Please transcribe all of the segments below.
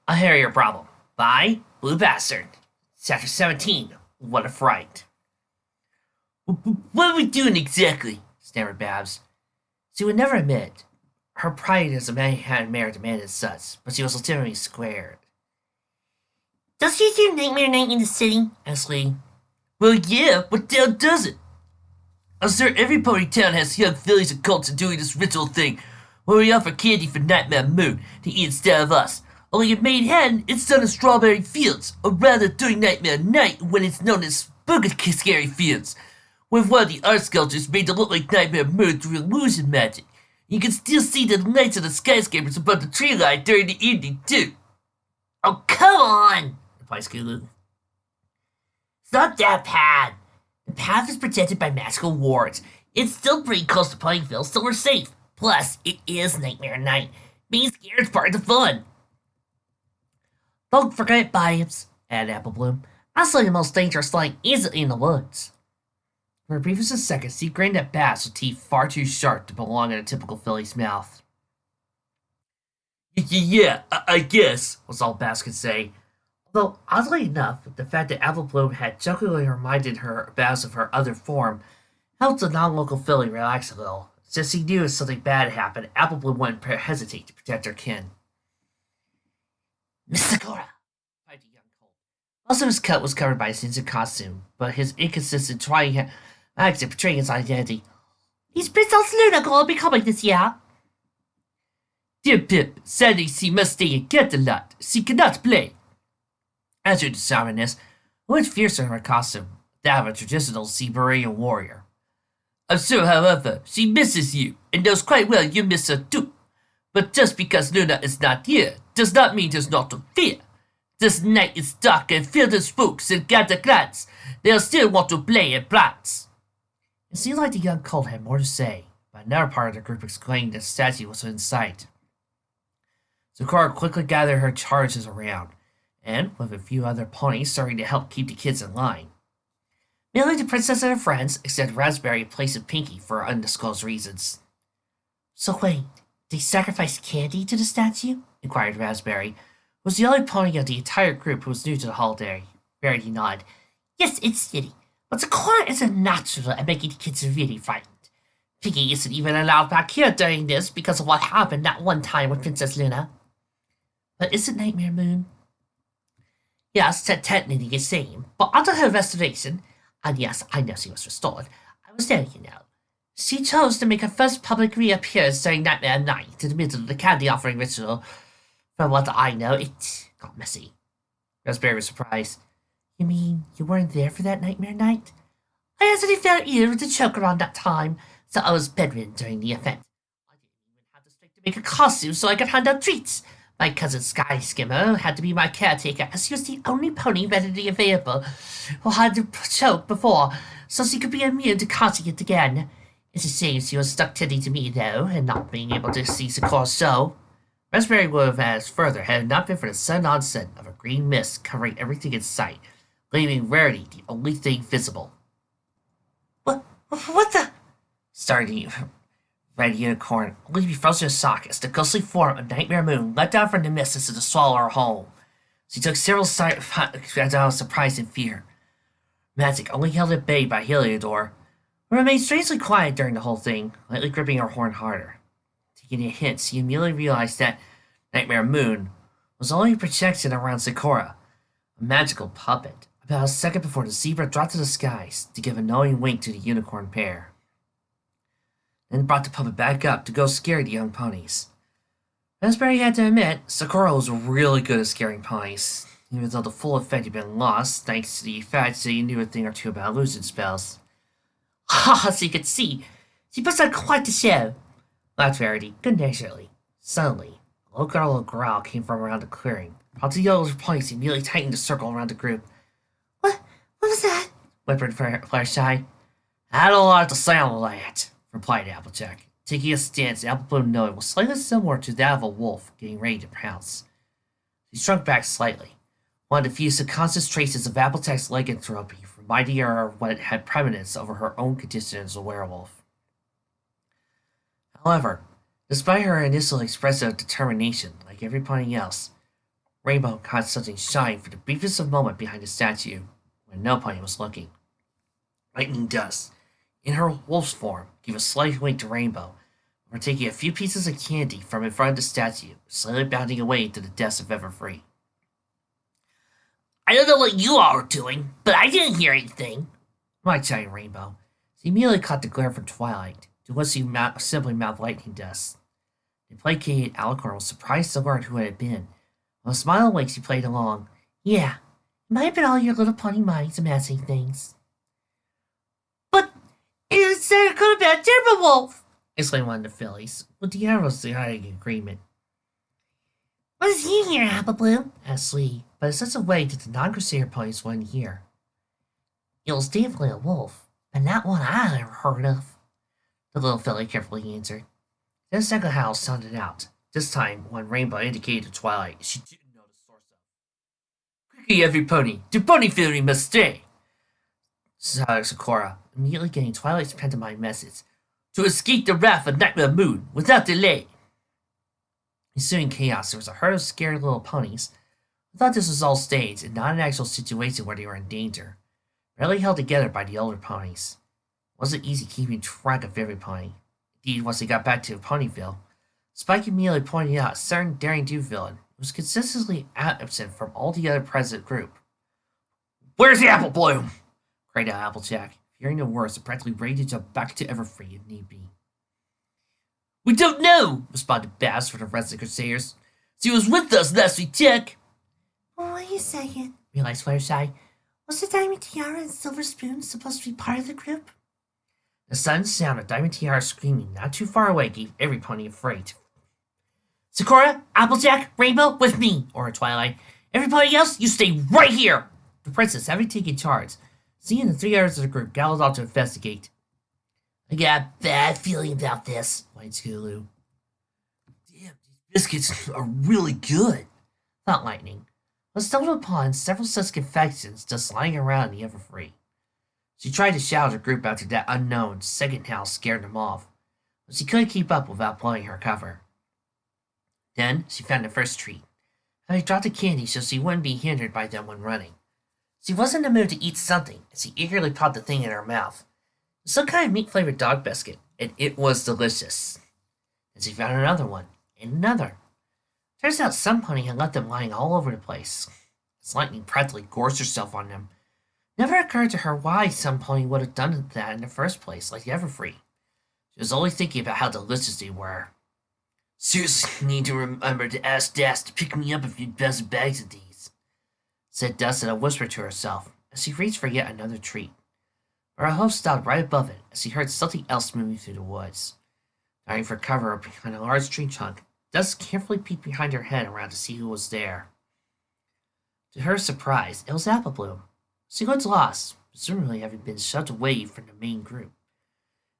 A Hairier Problem by Blue Bastard. Chapter 17. What a Fright. What are we doing exactly? Stammered Babs. She would never admit. Her pride as a Manhattan mayor demanded such, but she was legitimately squared. Does she do Nightmare Night in the city? Asked Lee. Well, yeah, what town does it? I swear every pony town has young fillies and cults doing this ritual thing, where we offer candy for Nightmare Moon to eat instead of us. Only in Manhattan, it's done in Strawberry Fields, or rather during Nightmare Night when it's known as Spooky Scary Fields, with one of the art sculptures made to look like Nightmare Moon through illusion magic. You can still see the lights of the skyscrapers above the tree line during the evening, too. Oh, come on, replied Skulu. It's not that bad. The path is protected by magical wards. It's still pretty close to Pineville, so we're safe. Plus, it is Nightmare Night. Being scared is part of the fun. Don't forget, Babes, added Apple Bloom. Honestly, the most dangerous thing isn't in the woods. For a brief second, he grinned at Babs with teeth far too sharp to belong in a typical filly's mouth. Yeah, I guess, was all Babs could say. Though, oddly enough, the fact that Apple Bloom had jokingly reminded her Babs of her other form helped the non-local filly relax a little. Since he knew if something bad happened, Apple Bloom wouldn't hesitate to protect her kin. Miss Sakura! Cried the young colt. Most of his coat was covered by his instant costume, but his inconsistent trying acts at portraying his identity. Is Princess Luna going to be coming this year? Dear Pip, sadly she must stay in Catalot. She cannot play. Answered the Sourness, who was fiercer in her costume, that of a traditional Siberian warrior. I'm sure, however, she misses you, and knows quite well you miss her too. But just because Luna is not here, does not mean there's not to fear. This night is dark and filled with spooks and gather clans. They'll still want to play and prance. It seemed like the young colt had more to say, but another part of the group exclaimed that the statue was in sight. Sakura quickly gathered her charges around, and, with a few other ponies starting to help keep the kids in line. Mainly the princess and her friends, except Raspberry, Place, and Pinky for undisclosed reasons. So wait, they sacrificed candy to the statue? Inquired Raspberry, who was the only pony of the entire group who was new to the holiday. Verity nodded. Yes, it's silly, but Sakura isn't natural at making the kids really frightened. Pinky isn't even allowed back here during this because of what happened that one time with Princess Luna. But isn't Nightmare Moon? Yes, technically the same, but under her restoration, and yes, I know she was restored, I was there, you know. She chose to make her first public reappearance during Nightmare Night in the middle of the candy offering ritual. From what I know, it got messy. Raspberry was surprised. You mean you weren't there for that Nightmare Night? I actually fell ill with a choke around that time, so I was bedridden during the event. I didn't even have the strength to make a costume so I could hand out treats. My cousin Sky Skimmer had to be my caretaker as she was the only pony readily available who had the choke before, so she could be immune to causing it again. It's a shame she was stuck tending to me, though, and not being able to see Sakura's show. Raspberry would have asked further had it not been for the sudden onset of a green mist covering everything in sight, leaving Rarity the only thing visible. What the? Started Red Unicorn, only to be frozen in shock as the ghostly form of Nightmare Moon leapt down from the mist into the swallow her home. She took several steps out of surprise and fear. Magic, only held at bay by Heliodor, remained strangely quiet during the whole thing, lightly gripping her horn harder. Taking a hint, she immediately realized that Nightmare Moon was only a projection around Sakura, a magical puppet, about a second before the zebra dropped to the skies to give a knowing wink to the unicorn pair. Then brought the puppet back up to go scare the young ponies. Raspberry had to admit, Sakura was really good at scaring ponies, even though the full effect had been lost thanks to the fact that he knew a thing or two about illusion spells. Ha! So you could see, she puts on quite the show, laughed Verity, good-naturedly. Suddenly, a low guttural growl came from around the clearing. All the yellow ponies immediately tightened the circle around the group. What was that? Whimpered Fluttershy. I don't like the sound of that, replied Applejack, taking a stance Apple Bloom knowing was slightly similar to that of a wolf getting ready to pounce. She shrunk back slightly, one of the few subconscious traces of Applejack's lycanthropy, reminding her of what had preeminence over her own condition as a werewolf. However, despite her initial expressive determination, like every pony else, Rainbow caught something shine for the briefest of moment behind the statue, when no pony was looking. Lightning Dust, in her wolf's form, gave a slight wink to Rainbow, before taking a few pieces of candy from in front of the statue, slowly bounding away into the depths of Everfree. I don't know what you all are doing, but I didn't hear anything, remarked Giant Rainbow. She immediately caught the glare from Twilight, to which she simply mouthed Lightning Dust. The placated Alicorn was surprised to learn who it had been. With a smile awake, she played along. Yeah, it might have been all your little pony minds amassing things. But it said it could have been a Timberwolf, exclaimed one of the fillies, with the arrows denying agreement. What is he here, Apple Bloom? Asked Lee, but in such a way that the non-Crusader ponies wouldn't hear. It was definitely a wolf, but not one I ever heard of, the little filly carefully answered. Then a second howl sounded out, this time when Rainbow indicated to Twilight she didn't know the source of. Quickly, every pony, the pony filly must stay, shouted Sakura, immediately getting Twilight's pantomime message, to escape the wrath of Nightmare Moon without delay. Ensuing chaos, there was a herd of scared little ponies who thought this was all staged and not an actual situation where they were in danger, barely held together by the older ponies. It wasn't easy keeping track of every pony. Indeed, once they got back to Ponyville, Spike immediately pointed out a certain daring-do villain who was consistently absent from all the other present group. Where's the Apple Bloom? Cried out Applejack, fearing the worst and practically ready to jump back to Everfree if need be. We don't know, responded Bass for the rest of the Crusaders. She was with us last we checked. Oh, wait a second, realized Fluttershy. Was the Diamond Tiara and Silver Spoon supposed to be part of the group? The sudden sound of Diamond Tiara screaming not too far away gave every pony a fright. Sakura, Applejack, Rainbow, with me, ordered Twilight. Everybody else, you stay right here! The princess, having taken charge, seeing the three others of the group, galloped off to investigate. I got a bad feeling about this, whined Scootaloo. Damn, these biscuits are really good, thought Lightning, but stumbled upon several such confections just lying around in the Everfree. She tried to shout her group after that unknown second howl scared them off, but she couldn't keep up without blowing her cover. Then she found the first treat, having dropped the candy so she wouldn't be hindered by them when running. She was in the mood to eat something, and she eagerly popped the thing in her mouth. Some kind of meat-flavored dog biscuit, and it was delicious. And she found another one, and another. Turns out some pony had left them lying all over the place. As Lightning practically gorged herself on them, never occurred to her why some pony would have done that in the first place, like Everfree. She was only thinking about how delicious they were. Seriously, need to remember to ask Das to pick me up a few dozen bags of these, said Dust in a whisper to herself, as she reached for yet another treat. But her host stopped right above it, as she heard something else moving through the woods. Diving for cover behind a large tree trunk, Dust carefully peeked behind her head around to see who was there. To her surprise, it was Apple Bloom. She looked lost, presumably having been shoved away from the main group.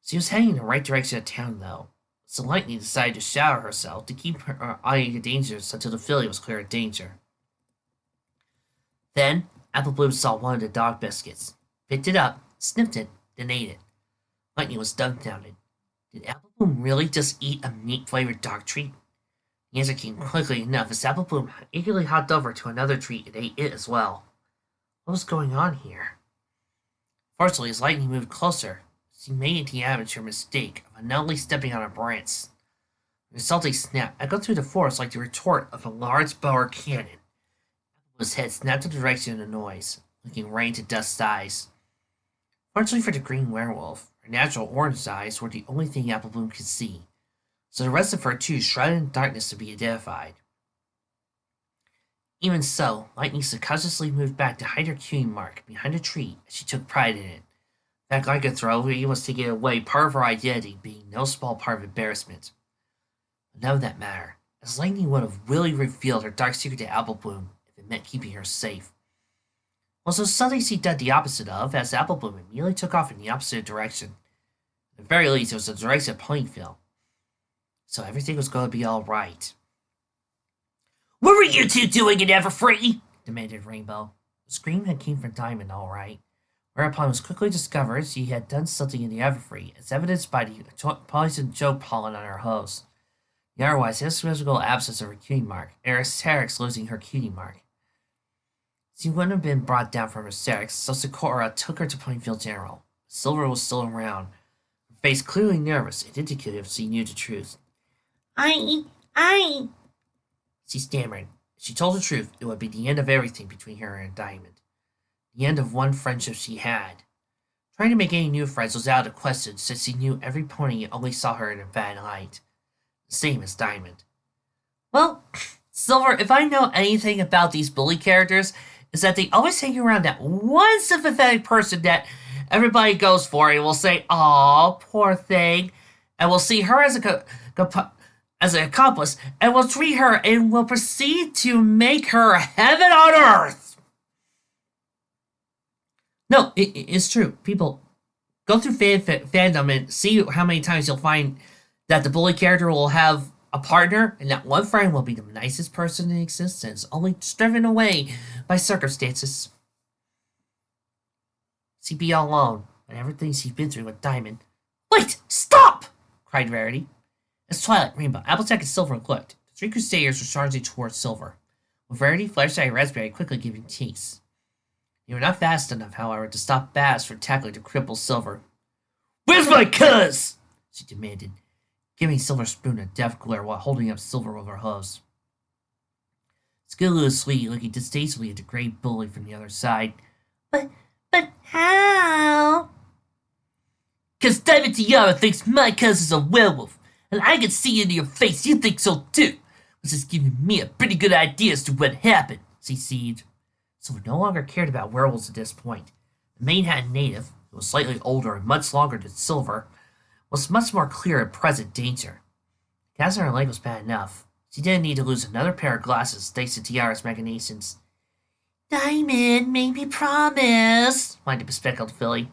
She was heading in the right direction of town, though, so Lightning decided to shower herself to keep her eyeing the dangers until the filly was clear of danger. Then, Apple Bloom saw one of the dog biscuits, picked it up, sniffed it, then ate it. Lightning was dumbfounded. Did Apple Bloom really just eat a meat-flavored dog treat? The answer came quickly enough as Apple Bloom eagerly hopped over to another treat and ate it as well. What was going on here? Fortunately, as Lightning moved closer, she made the amateur mistake of unknowingly stepping on a branch. The resulting snap echoed through the forest like the retort of a large Boer cannon. Apple Bloom's head snapped in the direction of the noise, looking right into Dust's eyes. Fortunately for the green werewolf, her natural orange eyes were the only thing Apple Bloom could see, so the rest of her too shrouded in darkness to be identified. Even so, Lightning subconsciously moved back to hide her cueing mark behind a tree as she took pride in it. That like a throwaway was taking away part of her identity, being no small part of embarrassment. But none of that mattered, as Lightning would have really revealed her dark secret to Apple Bloom if it meant keeping her safe. Was so something she did the opposite of, as Apple Bloom immediately took off in the opposite direction. At the very least, it was the direction of Ponyville. So everything was going to be all right. What were you two doing in Everfree? Demanded Rainbow. The scream had came from Diamond, all right. Whereupon it was quickly discovered she had done something in the Everfree, as evidenced by the poison joke pollen on her hose. Otherwise, his physical absence of her cutie mark, and hysterics losing her cutie mark. She wouldn't have been brought down from hysterics, so Sakura took her to Plainfield General. Silver was still around, her face clearly nervous and indicative she knew the truth. I, she stammered. If she told the truth, it would be the end of everything between her and Diamond. The end of one friendship she had. Trying to make any new friends was out of the question since she knew every pony only saw her in a bad light. The same as Diamond. Well, Silver, if I know anything about these bully characters, is that they always hang around that one sympathetic person that everybody goes for and will say, "Aw, poor thing," and will see her as as an accomplice, and will treat her and will proceed to make her heaven on earth. No, it's true. People go through fandom and see how many times you'll find that the bully character will have a partner, and that one friend will be the nicest person in existence, only driven away by circumstances. She'd be all alone, and everything she's been through with Diamond. Wait! Stop! Cried Rarity. As Twilight, Rainbow, Applejack, and Silver looked, the three Crusaders were charging towards Silver, with Rarity, Fluttershy, and Raspberry quickly giving chase. They were not fast enough, however, to stop Baz from tackling the crippled Silver. Where's my cuz? She demanded, giving Silver Spoon a death glare while holding up Silver with her hooves. Skidoo was sweet, looking distastefully at the great bully from the other side. But how? 'Cause David Tiara thinks my cousin's a werewolf, and I can see into your face you think so too, which is giving me a pretty good idea as to what happened, she seethed. Silver no longer cared about werewolves at this point. The Manhattan native, who was slightly older and much longer than Silver, was much more clear in present danger. The cast on her leg was bad enough. She didn't need to lose another pair of glasses thanks to Tiara's machinations. Diamond made me promise, whined the bespectacled filly.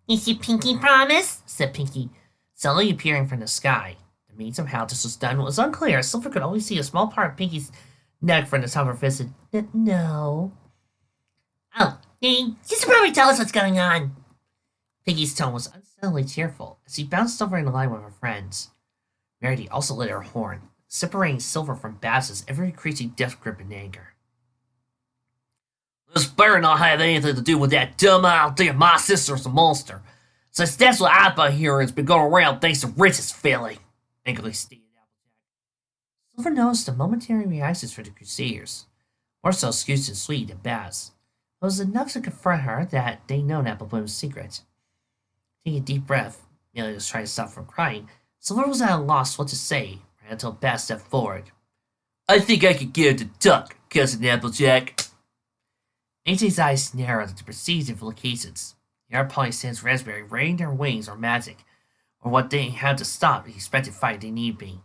Is your Pinky promise? Said Pinky, suddenly appearing from the sky. The means of how this was done was unclear. Silver could only see a small part of Pinky's neck from the top of her fist. No. Oh, you should probably tell us what's going on. Pinky's tone was unsettledly cheerful as she bounced over in line with her friends. Rarity also lit her horn, separating Silver from Baz's ever-increasing death grip in anger. This better not have anything to do with that dumb idea my sister's a monster, since that's what I've been hearing has been going around thanks to Rich's failing, angrily stated Applejack. Silver noticed the momentary reactions for the Crusaders, more so Scoots and Sweet than Baz. It was enough to confront her that they known Apple Bloom's secret. Taking a deep breath, merely to try to stop from crying, Silver was at a loss what to say right until Baz stepped forward. I think I could get her to talk, Cousin Applejack. AJ's eyes narrowed at the precise implications. The other Polysands Raspberry rained their wings or magic, or what they had to stop the expected fight they need be.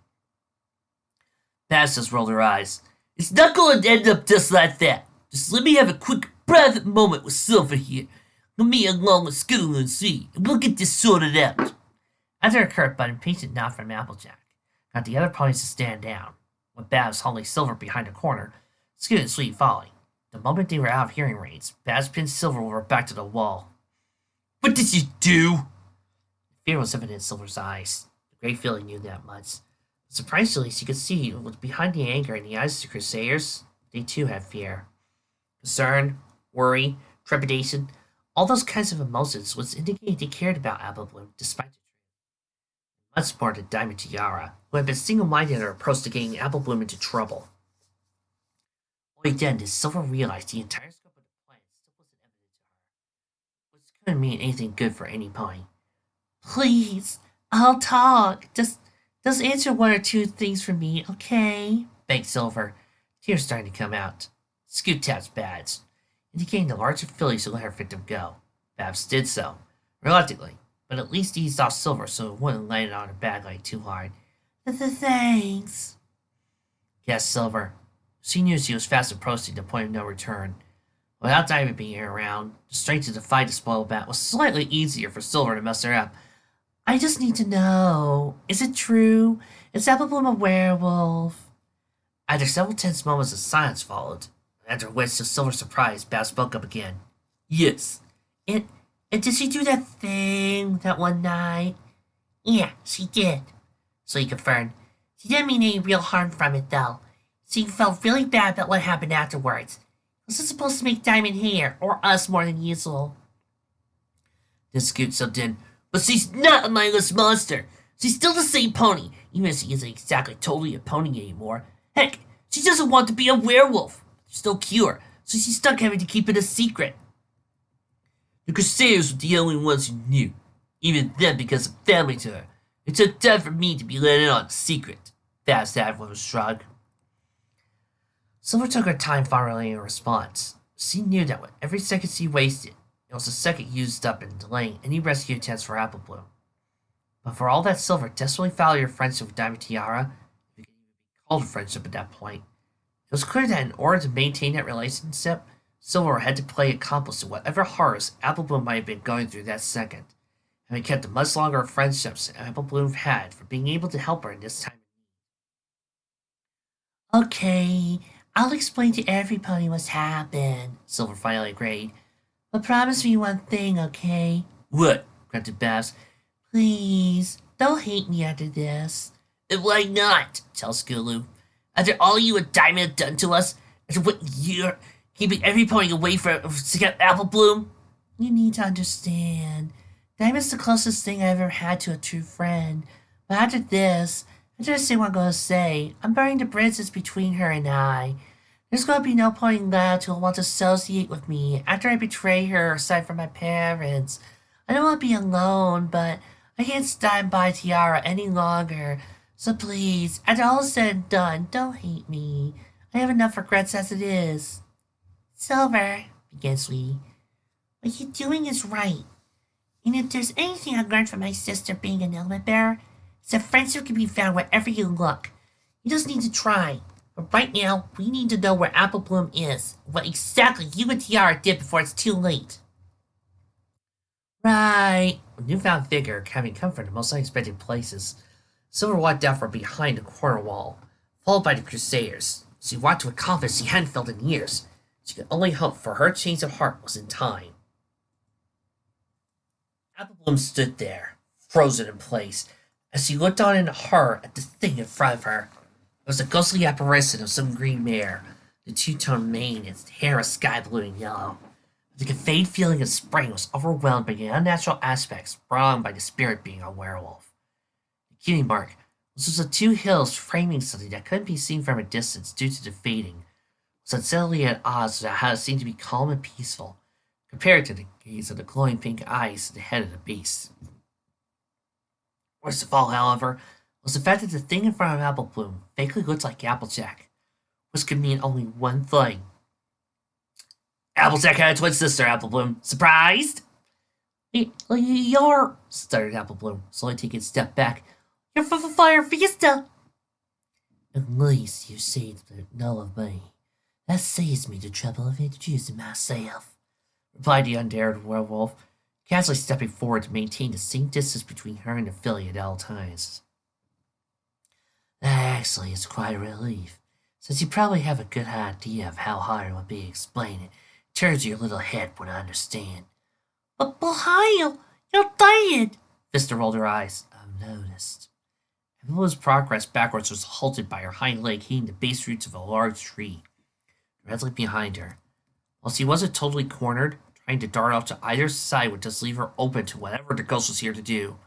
Baz just rolled her eyes. It's not going to end up just like that. Just let me have a quick private moment with Silver here. Let me along with Skittle and C, and we'll get this sorted out. After a curt but impatient nod from Applejack, got the other ponies to stand down, with Babs holding Silver behind a corner, Skittle and Sweet following. The moment they were out of hearing range, Babs pinned Silver over back to the wall. What did you do? Fear was evident in Silver's eyes. The great feeling knew that much. But surprisingly, she could see what was behind the anger in the eyes of the Crusaders. They too had fear. Concern, worry, trepidation, all those kinds of emotions which indicated they cared about Apple Bloom despite the truth. Much more than Diamond Tiara, who had been single-minded in her approach to getting Apple Bloom into trouble. Only then did Silver realize the entire scope of the plan still wasn't evident to her, which couldn't mean anything good for any pony. Please, I'll talk. Just answer one or two things for me, okay? Begged Silver, tears starting to come out. Scoot tapped Babs, indicating the larger fillies to let her victim go. Babs did so, reluctantly, but at least eased off Silver so it wouldn't land on her back leg too hard. Thanks, gasped Silver. She knew she was fast approaching the point of no return. Without Diamond being around, the strength to defy the spoiled bat was slightly easier for Silver to mess her up. I just need to know, is it true? Is Apple Bloom a werewolf? After several tense moments of silence followed, after which, to Silver's surprise, Babs spoke up again. Yes. And did she do that thing that one night? Yeah, she did. So he confirmed. She didn't mean any real harm from it, though. She felt really bad about what happened afterwards. Was it supposed to make Diamond hair, or us more than usual? Then Scoot jumped in. But she's not a mindless monster. She's still the same pony, even if she isn't exactly totally a pony anymore. Heck, she doesn't want to be a werewolf. There's no cure, so she's stuck having to keep it a secret. The Crusaders were the only ones who knew, even then because of family to her. It took time for me to be let in on the secret. Fast had with a shrug. Silver took her time formulating a response. She knew that with every second she wasted, it was a second used up in delaying any rescue attempts for Apple Bloom. But for all that Silver desperately valued her friendship with Diamond Tiara, if it could even be called a friendship at that point, it was clear that in order to maintain that relationship, Silver had to play accomplice to whatever horrors Apple Bloom might have been going through that second, having kept the much longer friendships Apple Bloom had for being able to help her in this time of need. Okay, I'll explain to everybody what's happened, Silver finally agreed. But promise me one thing, okay? What? Grunted Babs. Please, don't hate me after this. And why not? Tells Skulu. After all you and Diamond have done to us, after what you're keeping every pony away from Apple Bloom? You need to understand. Diamond's the closest thing I ever had to a true friend. But after this, after I say what I'm going to say, I'm burning the bridges between her and I. There's going to be no pony left who will want to associate with me after I betray her aside from my parents. I don't want to be alone, but I can't stand by Tiara any longer. So please, after all is said and done, don't hate me. I have enough regrets as it is. Silver, began Sweetie, what you're doing is right. And if there's anything I learned from my sister being an element bearer, it's that friendship can be found wherever you look. You just need to try. But right now, we need to know where Apple Bloom is, what exactly you and Tiara did before it's too late. Right. A newfound figure having come from the most unexpected places, Silver walked out from behind the corner wall, followed by the Crusaders. She walked with confidence she hadn't felt in years. She could only hope for her change of heart was in time. Apple Bloom stood there, frozen in place, as she looked on in horror at the thing in front of her. It was a ghostly apparition of some green mare, the two-tone mane and hair a sky blue and yellow. The conveyed feeling of spring was overwhelmed by the unnatural aspects brought on by the spirit being a werewolf. The cutie mark, which was the two hills framing something that couldn't be seen from a distance due to the fading, was unsettling at odds with how it seemed to be calm and peaceful, compared to the gaze of the glowing pink eyes at the head of the beast. Worst of all, however, was the fact that the thing in front of Apple Bloom vaguely looked like Applejack, which could mean only one thing. Applejack had a twin sister, Apple Bloom. Surprised? You're... stuttered Apple Bloom, slowly taking a step back. You're Fire Fiesta! At least you see the know of me. That saves me the trouble of introducing myself, replied the undared werewolf, casually stepping forward to maintain the same distance between her and the filly at all times. Actually, it's quite a relief, since you probably have a good idea of how hard it would be to explain it. Turns your little head would understand. But Bahia, you're dead! Vista rolled her eyes. I've noticed. Evelyn's progress backwards was halted by her hind leg hitting the base roots of a large tree, directly behind her. While she wasn't totally cornered, trying to dart off to either side would just leave her open to whatever the ghost was here to do.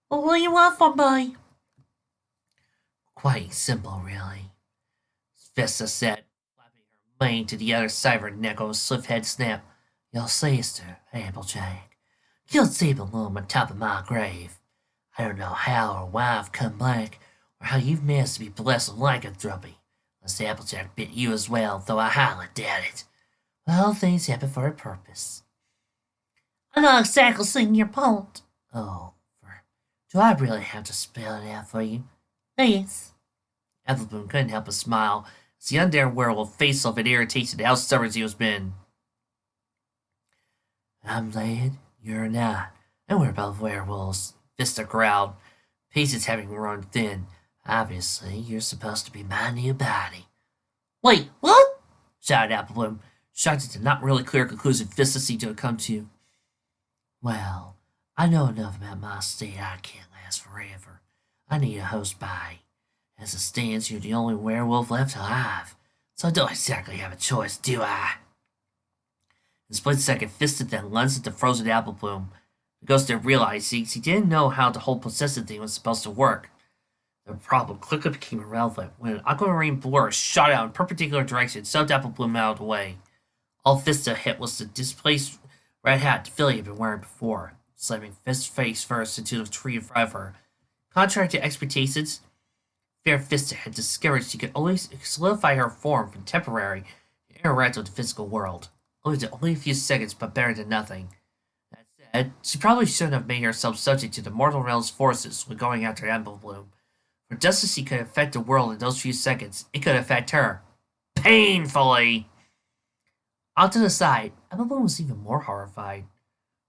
Well, what do you want from me? Quite simple, really, Vista said, flapping her mane to the other side of her neck with a swift head snap. Your sister, Applejack, killed Sable Bloom on top of my grave. I don't know how or why I've come back, or how you've managed to be blessed with lycanthropy, unless Applejack bit you as well, though I highly doubt it. But all things happen for a purpose. I'm not exactly seeing your point. Oh, do I really have to spell it out for you? Yes. Ethelbloom couldn't help but smile as the undead werewolf faced off in irritation at how stubborn he was been. I'm glad you're not, and we're both werewolves, Vista growled, pieces having run thin. Obviously, you're supposed to be my new body. Wait, what? Shouted Applebloom, shocked at the not really clear conclusion Vista seemed to have come to. Well, I know enough about my state I can't last forever. I need a host body. As it stands, you're the only werewolf left alive, so I don't exactly have a choice, do I? In a split second, Fisted then lunged at the frozen apple bloom. The ghost didn't realize he didn't know how the whole possessive thing was supposed to work. The problem quickly became irrelevant when an aquamarine blur shot out in perpendicular direction and shoved Apple Bloom out of the way. All Fista hit was the displaced red hat Philly had been wearing before, slamming Fist face first into the tree in front of her. Contrary to expectations, Fair Fista had discovered she could only solidify her form from temporary to interact with the physical world. Only a few seconds, but better than nothing. That said, she probably shouldn't have made herself subject to the mortal realm's forces when going after Apple Bloom. For just as she could affect the world in those few seconds, it could affect her. Painfully! Out to the side, Apple Bloom was even more horrified.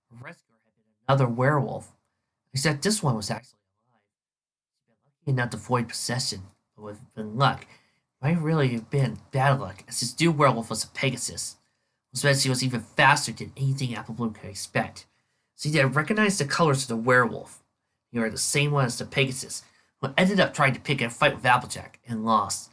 Her rescuer had been another werewolf, except this one was actually alive. She'd been lucky enough to avoid possession, but with luck, it might really have been bad luck, as this new werewolf was a Pegasus, which meant she was even faster than anything Apple Bloom could expect. She did recognize the colors of the werewolf. They were the same one as the Pegasus, who ended up trying to pick a fight with Applejack and lost.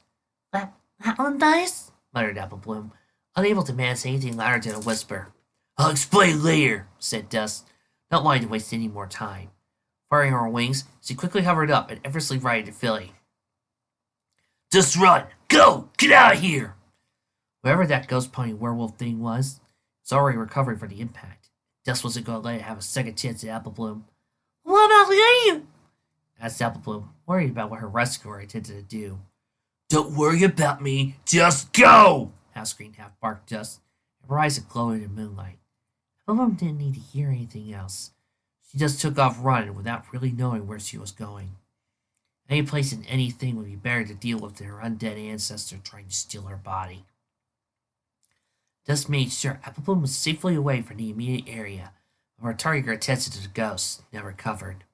That one dies? Muttered Apple Bloom, unable to manage anything louder than a whisper. I'll explain later, said Dust, not wanting to waste any more time. Firing her wings, she quickly hovered up and effortlessly righted Philly. Just run! Go! Get out of here! Whoever that ghost pony werewolf thing was already recovering from the impact. Dust wasn't going to let it have a second chance at Apple Bloom. What about you? Asked Apple Bloom, worried about what her rescuer intended to do. Don't worry about me, just go! Half screamed, half barked Dust, and her eyes glowed in the moonlight. Apple Bloom didn't need to hear anything else. She just took off running without really knowing where she was going. Any place and anything would be better to deal with than her undead ancestor trying to steal her body. Dust made sure Apple Bloom was safely away from the immediate area, but her target attention to the ghost never recovered.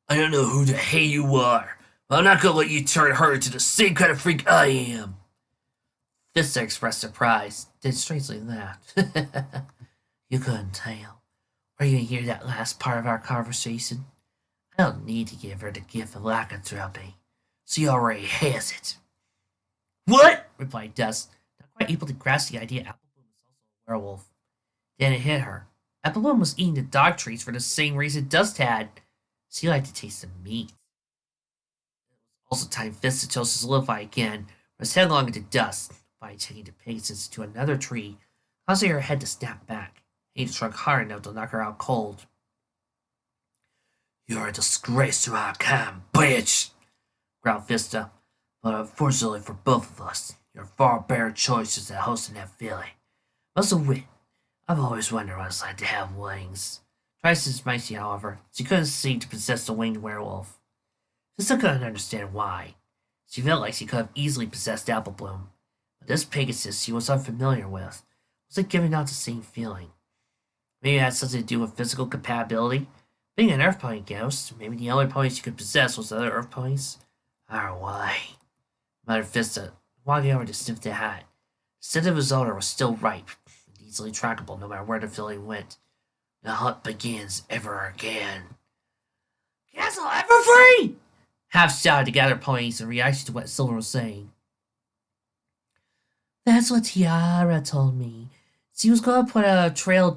I don't know who the hell you are, but I'm not gonna let you turn her into the same kind of freak I am. Vista expressed surprise, then strangely laughed. You couldn't tell. Are you gonna hear that last part of our conversation? I don't need to give her the gift of lycanthropy. She already has it. What? Replied Dust, not quite able to grasp the idea Apple Bloom was also a werewolf. Then it hit her. Apple Bloom was eating the dog treats for the same reason Dust had. She liked to taste the meat. It was also time Vista chose to solidify again, was headlong into Dust, by taking the Pegasus to another tree, causing her head to snap back. He struck hard enough to knock her out cold. You're a disgrace to our kind, bitch, growled Vista. But unfortunately for both of us, you're far better choices at hosting that feeling. Must admit, I've always wondered what it's like to have wings. Twice as mighty, however, she couldn't seem to possess the winged werewolf. Vista couldn't understand why. She felt like she could have easily possessed Apple Bloom, but this Pegasus she was unfamiliar with wasn't giving out the same feeling. Maybe it had something to do with physical compatibility. Being an Earth Pony ghost, maybe the only pony she could possess was other Earth Ponies. I don't know why, muttered Vista, walking over to sniff the hat. The scent of his odor was still ripe, and easily trackable no matter where the filling went. The hunt begins ever again. Castle Everfree! Half shouted the gathered ponies in reaction to what Silver was saying. That's what Tiara told me. She was going to put out a trail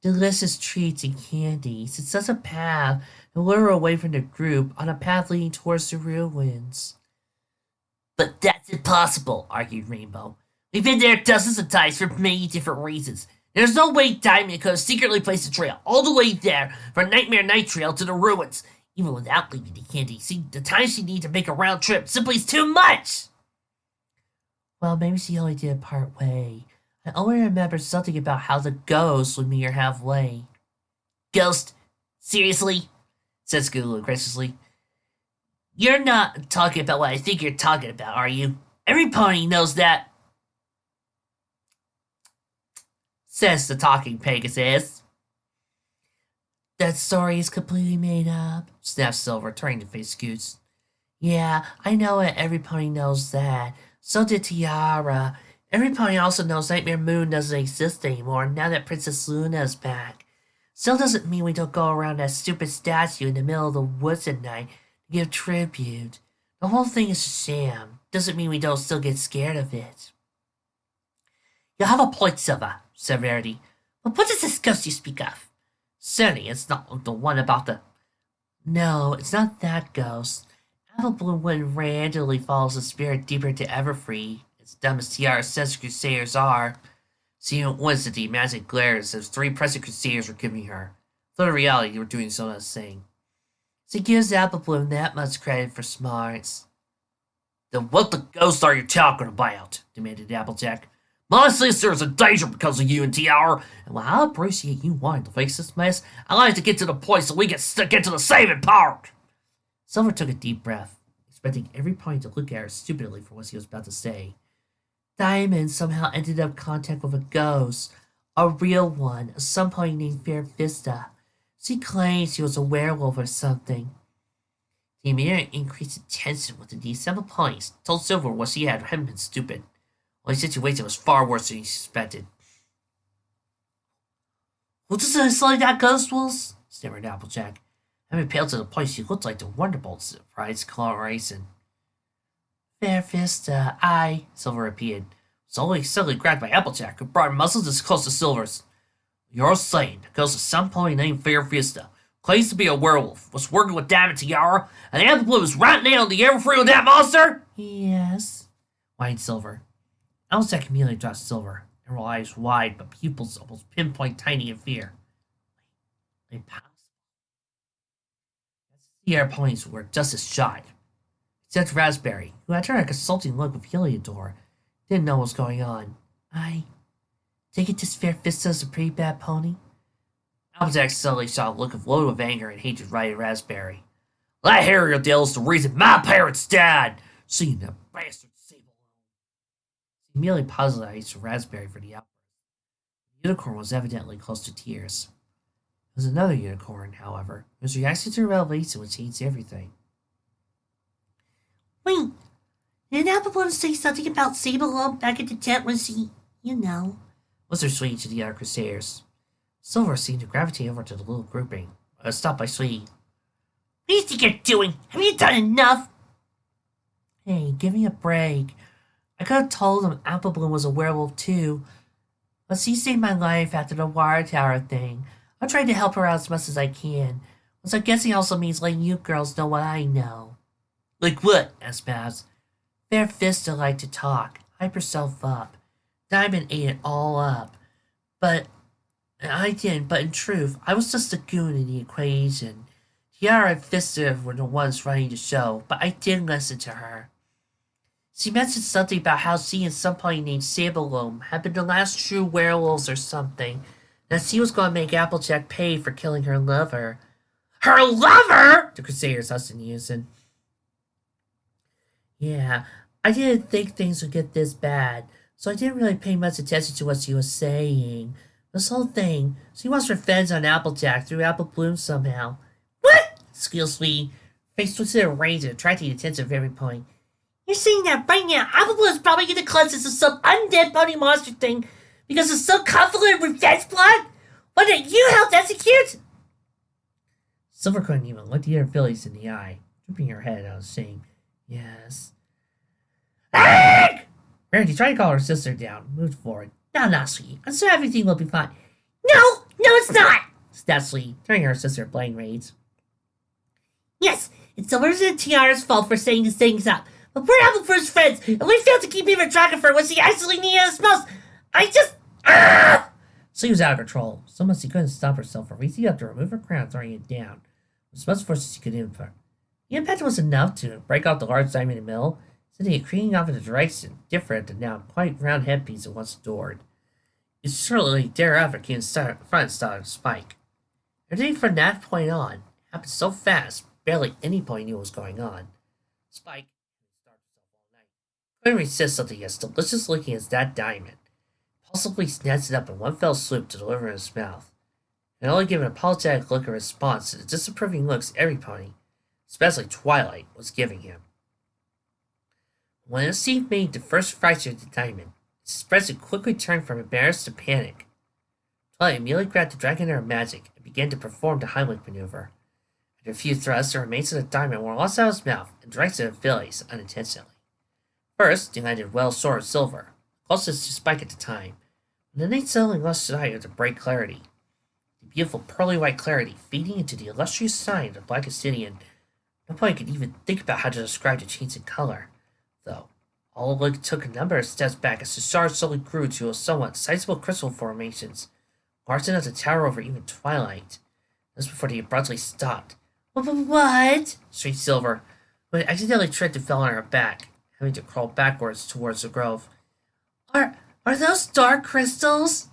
delicious treats and candies. It's such a path to lure her away from the group on a path leading towards the ruins. But that's impossible, argued Rainbow. We've been there dozens of times for many different reasons. There's no way Diamond could have secretly placed a trail all the way there for Nightmare Night Trail to the ruins, even without leaving the candy. See, the time she needs to make a round trip simply is too much! Well, maybe she only did part way. I only remember something about how the ghost would meet her halfway. Ghost? Seriously? Said Scootaloo aggressively. You're not talking about what I think you're talking about, are you? Every pony knows that. Says the talking Pegasus. That story is completely made up, snapped Silver, turning to face Scoots. Yeah, I know it. Every pony knows that. So did Tiara. Every pony also knows Nightmare Moon doesn't exist anymore now that Princess Luna's back. Still doesn't mean we don't go around that stupid statue in the middle of the woods at night to give tribute. The whole thing is a sham. Doesn't mean we don't still get scared of it. You have a point, Silva, said Rarity. But what is this ghost you speak of? Certainly, it's not the one about the... No, it's not that ghost. Apple Bloom wouldn't randomly follows the spirit deeper into Everfree. As dumb as Tiara's sense crusaders are. Seeing it was that the magic glares as 3 present crusaders were giving her. Though in reality, they were doing so as saying. She gives Apple Bloom that much credit for smarts. Then what the ghost are you talking about? Demanded Applejack. My sister's in danger because of you and Tiara, and while I appreciate you wanting to fix this mess, I like to get to the point so we can get to the saving part. Silver took a deep breath, expecting every pony to look at her stupidly for what she was about to say. Diamond somehow ended up in contact with a ghost, a real one, some pony named Fair Vista. She claimed she was a werewolf or something. The immediate increase in tension with the disassembled ponies told Silver what she had been stupid. Well, the situation was far worse than he suspected. What does it say that ghost was? Stammered Applejack. Having paled to the point she looked like the Wonderbolt, surprised coloration. Fair Vista, Silver repeated. Was suddenly grabbed by Applejack, who brought her muscles as close to Silver's. You're saying the ghost of some pony named Fair Vista, claims to be a werewolf, was working with Diamond Tiara, and Apple Bloom was right now on the Everfree with that monster? Yes, whined Silver. Applejack immediately dropped Silver, and her eyes wide, but pupils almost pinpoint tiny in fear. Impossible. The air ponies were just as shocked. Except Raspberry, who after a consulting look with Heliodor, didn't know what was going on. I take it this Fair Vista's a pretty bad pony? Applejack suddenly shot a look of load of anger and hatred right at Raspberry. That Hairier deal is the reason my parents died! Seeing that bastard Sable. He immediately apologized to Raspberry for the outburst. The unicorn was evidently close to tears. There was another unicorn, however, whose reaction to the revelation would change everything. Wait, didn't Apple Bloom say something about Sable back at the tent when she, was her sweet to the other Crusaders? Silver seemed to gravitate over to the little grouping, stopped by Sweetie. What do you think you're doing? Have you done enough? Hey, give me a break. I could have told him Apple Bloom was a werewolf too, but she saved my life after the water tower thing. I'm trying to help her out as much as I can, which I'm guessing also means letting you girls know what I know. Like what? Asked Babs. Fair Vista liked to talk, hype herself up. Diamond ate it all up. But I didn't, but in truth, I was just a goon in the equation. Tiara and Vista were the ones running the show, but I did listen to her. She mentioned something about how she and somebody named Sablelome had been the last true werewolves or something, that she was going to make Applejack pay for killing her lover. Her lover?! The Crusaders husked in unison. Yeah, I didn't think things would get this bad, so I didn't really pay much attention to what she was saying. This whole thing, she wants revenge on Applejack through Apple Bloom somehow. What? Squealed Sweetie, face twisted and rage and attracting the attention of every pony. You're saying that right now Apple Bloom's probably going to cleanse us of some undead pony monster thing because of some conflict revenge plot? What did you help execute? Silver couldn't even look the other fillies in the eye, drooping her head out, saying, yes. Arrgh! Rarity tried to calm her sister down, moved forward. No, Sweetie. I'm sure everything will be fine. No, it's not! Snapped Sweetie, turning her sister a blind rage. Yes, it's Silver's and Tiara's fault for setting these things up. But we're Apple Bloom's friends, and we failed to keep even track of her when she actually needed us most. She was out of control, so much she couldn't stop herself from reaching up to remove her crown and throwing it down, with as much force as she could impart. The impact was enough to break off the large diamond in the middle, sending it careening off in a direction different than now quite round headpiece it once adored. It shortly thereafter came in front and started a spike. Everything from that point on happened so fast, barely any point knew what was going on. Spike couldn't resist something as delicious looking as that diamond. Possibly snatched it up in one fell swoop to deliver in his mouth, and only gave an apologetic look in response to the disapproving looks every pony, especially Twilight, was giving him. When the thief made the first fracture of the diamond, its expression quickly turned from embarrassed to panic. Twilight immediately grabbed the dragon in her magic and began to perform the Heimlich maneuver. After a few thrusts, the remains of the diamond were lost out of his mouth and directed at Phyllis unintentionally. First, they landed well short of silver, closest to Spike at the time, and then they suddenly lost sight of the bright clarity. The beautiful pearly white clarity fading into the illustrious sign of the Black Obsidian. Nobody could even think about how to describe the change in color, though. All it took a number of steps back as the shards slowly grew to a somewhat sizable crystal formations, large enough to tower over even twilight. This before they abruptly stopped. What? Shrieked Silver, who had accidentally tripped and fell on her back, having to crawl backwards towards the grove. Are those dark crystals?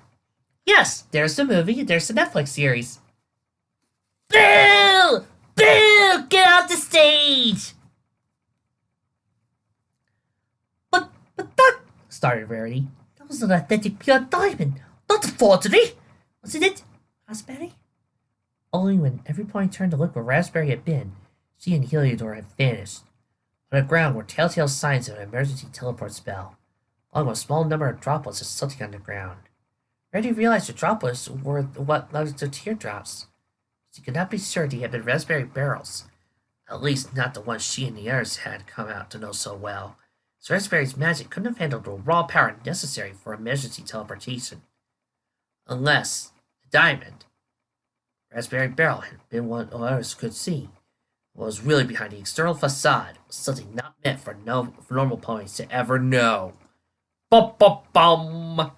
Yes, there's the movie and there's the Netflix series. Boo! Boo! Get off the stage! But that, started Rarity. That was an authentic pure diamond, not a forgery, wasn't it, Raspberry? Only when everybody turned to look where Raspberry had been, she and Heliodor had vanished. On the ground were telltale signs of an emergency teleport spell, along with a small number of droplets of something on the ground. Rarity realized the droplets were what led to teardrops. She could not be sure they had been raspberry barrels, at least not the ones she and the others had come out to know so well, so Raspberry's magic couldn't have handled the raw power necessary for emergency teleportation. Unless the diamond, Raspberry Barrel, had been what others could see. What was really behind the external facade was something not meant for normal ponies to ever know. Bum bum bum!